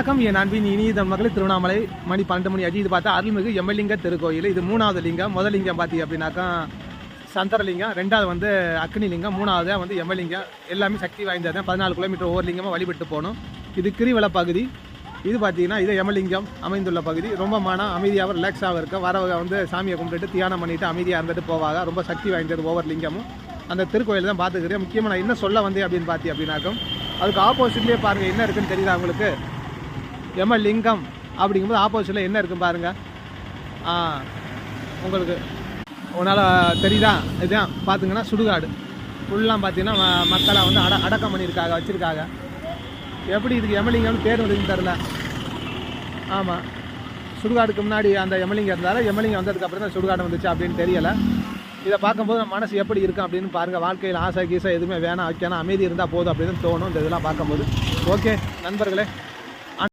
வணக்கம் என் அன்பின் இனிய மக்களை. திருவண்ணாமலை மணி 12 மணி ஆச்சு. இது பார்த்தா அருள்மிகு எம்மலிங்க திருக்கோயில். இது 3வது லிங்கம். முதல் லிங்கம் பார்த்தீங்க அப்படின்னாக்கா சந்திரலிங்கம், 2வது வந்து அக்னி லிங்கம், 3வது வந்து எம்மலிங்கம். எல்லாமே சக்தி வாய்ந்தது. 14 கிலோமீட்டர் ஒவ்வொரு லிங்கமாக வழிபட்டு போகணும். இது கிரிவல பகுதி. இது பார்த்தீங்கன்னா இது எம்மலிங்கம் அமைந்துள்ள பகுதி. ரொம்ப அமைதியாக ரிலாக்ஸாக இருக்கும். வரவங்க வந்து சாமியை கும்பிட்டுட்டு தியானம் பண்ணிவிட்டு அமைதியாக இருந்துட்டு போவாங்க. ரொம்ப சக்தி வாய்ந்தது ஒவ்வொரு லிங்கமும். அந்த திருக்கோயில் தான் பார்த்துக்கிறேன். முக்கியமாக நான் என்ன சொல்ல வந்தேன் அப்படின்னு பார்த்தீங்க அப்படின்னாக்கும் அதுக்கு ஆப்போசிட்லேயே பாருங்கள் என்ன இருக்குன்னு தெரியுதா உங்களுக்கு? எம்மலிங்கம் அப்படிங்கும்போது ஆப்போசிட்டில் என்ன இருக்குன்னு பாருங்கள். உங்களுக்கு உன்னால் தெரியுதா? இதுதான் பார்த்திங்கன்னா சுடுகாடு ஃபுல்லாக பார்த்தீங்கன்னா மக்களை வந்து அடக்கம் பண்ணியிருக்காங்க, வச்சுருக்காங்க. எப்படி இதுக்கு எம்மலிங்கம்னு பேர் வந்துன்னு தெரில. ஆமாம், சுடுகாடுக்கு முன்னாடி அந்த எம்மலிங்கம் இருந்தாலும் எம்மலிங்கம் வந்ததுக்கப்புறம் தான் சுடுகாடு வந்துச்சு அப்படின்னு தெரியலை. இதை பார்க்கும்போது நம்ம மனசு எப்படி இருக்கும் அப்படின்னு பாருங்கள். வாழ்க்கையில் ஆசை கீசை எதுவுமே வேணாம், வைக்கணும், அமைதி இருந்தால் போதும் அப்படின்னு தோணும் இந்த இதெல்லாம் பார்க்கும்போது. ஓகே நண்பர்களே.